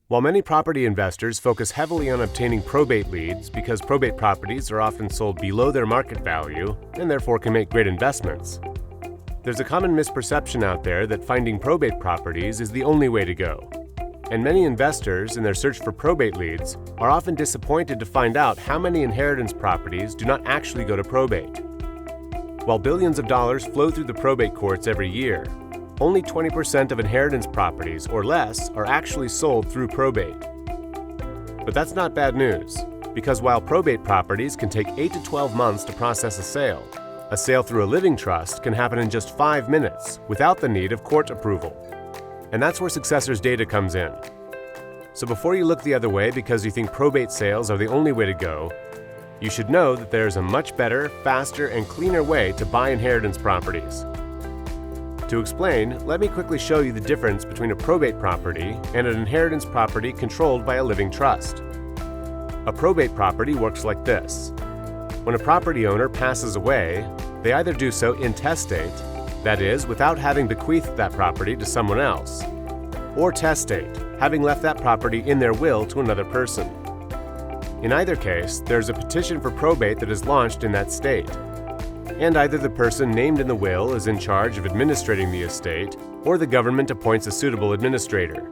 While many property investors focus heavily on obtaining probate leads because probate properties are often sold below their market value and therefore can make great investments, there's a common misperception out there that finding probate properties is the only way to go. And many investors, in their search for probate leads, are often disappointed to find out how many inheritance properties do not actually go to probate. While billions of dollars flow through the probate courts every year, only 20% of inheritance properties or less are actually sold through probate. But that's not bad news, because while probate properties can take 8 to 12 months to process a sale through a living trust can happen in just 5 minutes without the need of court approval. And that's where Successor's data comes in. So before you look the other way because you think probate sales are the only way to go, you should know that there's a much better, faster, and cleaner way to buy inheritance properties. To explain, let me quickly show you the difference between a probate property and an inheritance property controlled by a living trust. A probate property works like this. When a property owner passes away, they either do so intestate, that is, without having bequeathed that property to someone else, or testate, having left that property in their will to another person. In either case, there's a petition for probate that is launched in that state, and either the person named in the will is in charge of administrating the estate, or the government appoints a suitable administrator.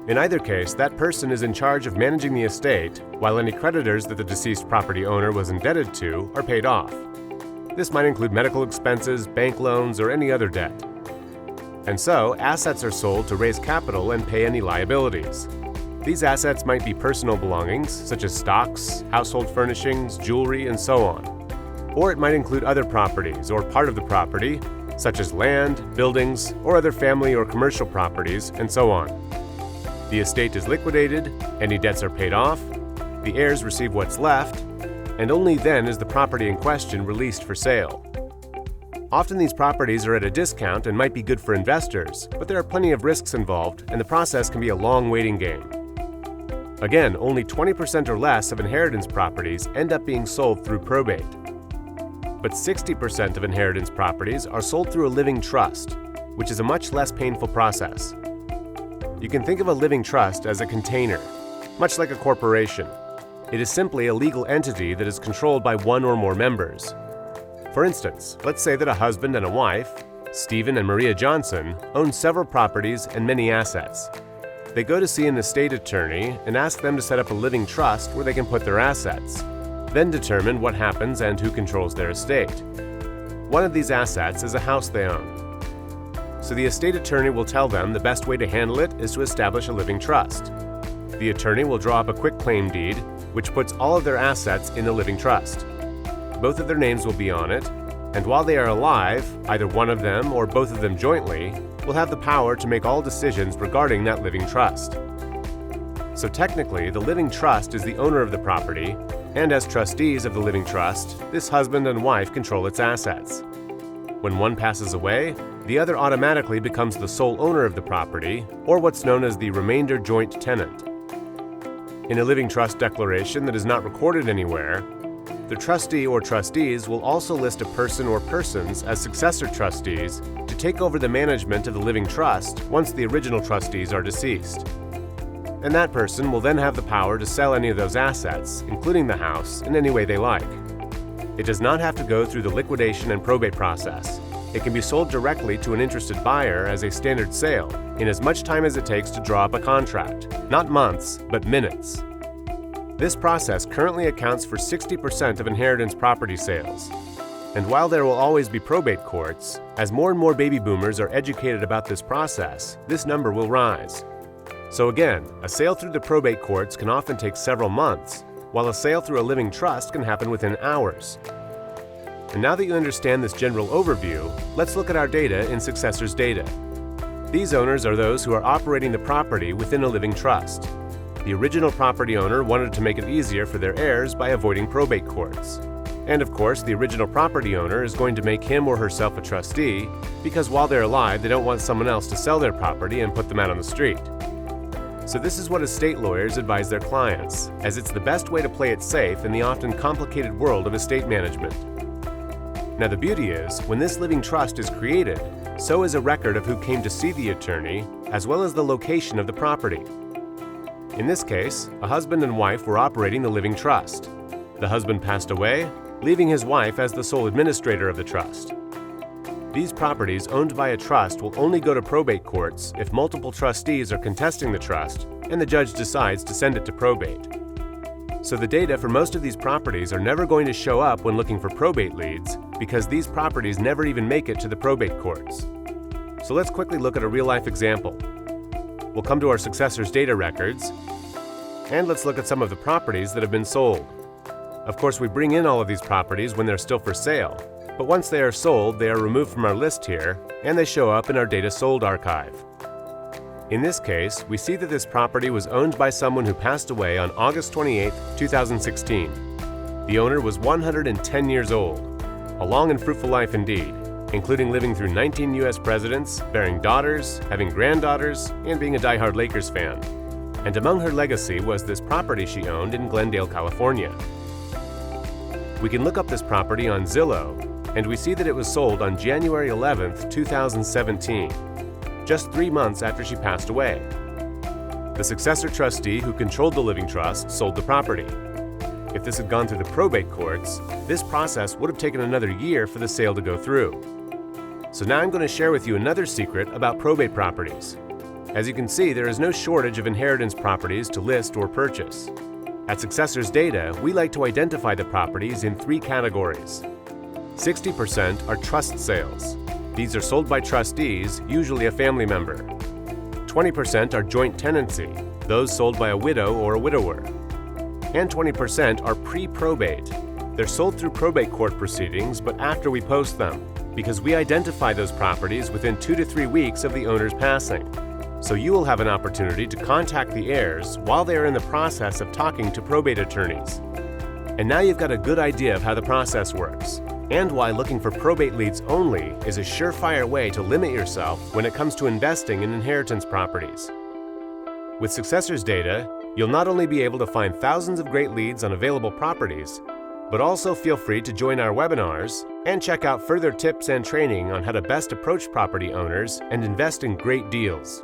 In either case, that person is in charge of managing the estate, while any creditors that the deceased property owner was indebted to are paid off. This might include medical expenses, bank loans, or any other debt. And so, assets are sold to raise capital and pay any liabilities. These assets might be personal belongings, such as stocks, household furnishings, jewelry, and so on. Or it might include other properties or part of the property, such as land, buildings, or other family or commercial properties, and so on. The estate is liquidated, any debts are paid off, the heirs receive what's left, and only then is the property in question released for sale. Often these properties are at a discount and might be good for investors, but there are plenty of risks involved, and the process can be a long waiting game. Again, only 20% or less of inheritance properties end up being sold through probate. But 60% of inheritance properties are sold through a living trust, which is a much less painful process. You can think of a living trust as a container, much like a corporation. It is simply a legal entity that is controlled by one or more members. For instance, let's say that a husband and a wife, Stephen and Maria Johnson, own several properties and many assets. They go to see an estate attorney and ask them to set up a living trust where they can put their assets, then determine what happens and who controls their estate. One of these assets is a house they own. So the estate attorney will tell them the best way to handle it is to establish a living trust. The attorney will draw up a quitclaim deed, which puts all of their assets in the living trust. Both of their names will be on it, and while they are alive, either one of them or both of them jointly will have the power to make all decisions regarding that living trust. So technically, the living trust is the owner of the property, and as trustees of the living trust, this husband and wife control its assets. When one passes away, the other automatically becomes the sole owner of the property, or what's known as the remainder joint tenant. In a living trust declaration that is not recorded anywhere, the trustee or trustees will also list a person or persons as successor trustees to take over the management of the living trust once the original trustees are deceased. And that person will then have the power to sell any of those assets, including the house, in any way they like. It does not have to go through the liquidation and probate process. It can be sold directly to an interested buyer as a standard sale in as much time as it takes to draw up a contract, not months, but minutes. This process currently accounts for 60% of inheritance property sales. And while there will always be probate courts, as more and more baby boomers are educated about this process, this number will rise. So again, a sale through the probate courts can often take several months, while a sale through a living trust can happen within hours. And now that you understand this general overview, let's look at our data in Successor's data. These owners are those who are operating the property within a living trust. The original property owner wanted to make it easier for their heirs by avoiding probate courts. And of course, the original property owner is going to make him or herself a trustee because while they're alive, they don't want someone else to sell their property and put them out on the street. So this is what estate lawyers advise their clients, as it's the best way to play it safe in the often complicated world of estate management. Now the beauty is, when this living trust is created, so is a record of who came to see the attorney, as well as the location of the property. In this case, a husband and wife were operating the living trust. The husband passed away, leaving his wife as the sole administrator of the trust. These properties owned by a trust will only go to probate courts if multiple trustees are contesting the trust and the judge decides to send it to probate. So the data for most of these properties are never going to show up when looking for probate leads because these properties never even make it to the probate courts. So let's quickly look at a real-life example. We'll come to our successor's data records, and let's look at some of the properties that have been sold. Of course, we bring in all of these properties when they're still for sale, but once they are sold, they are removed from our list here, and they show up in our data sold archive. In this case, we see that this property was owned by someone who passed away on August 28, 2016. The owner was 110 years old, a long and fruitful life indeed, including living through 19 U.S. presidents, bearing daughters, having granddaughters, and being a diehard Lakers fan. And among her legacy was this property she owned in Glendale, California. We can look up this property on Zillow, and we see that it was sold on January 11, 2017. Just 3 months after she passed away. The successor trustee who controlled the living trust sold the property. If this had gone through the probate courts, this process would have taken another year for the sale to go through. So now I'm going to share with you another secret about probate properties. As you can see, there is no shortage of inheritance properties to list or purchase. At Successor's Data, we like to identify the properties in 3 categories. 60% are trust sales. These are sold by trustees, usually a family member. 20% are joint tenancy, those sold by a widow or a widower. And 20% are pre-probate. They're sold through probate court proceedings, but after we post them, because we identify those properties within 2 to 3 weeks of the owner's passing. So you will have an opportunity to contact the heirs while they are in the process of talking to probate attorneys. And now you've got a good idea of how the process works, and why looking for probate leads only is a surefire way to limit yourself when it comes to investing in inheritance properties. With Successor's Data, you'll not only be able to find thousands of great leads on available properties, but also feel free to join our webinars and check out further tips and training on how to best approach property owners and invest in great deals.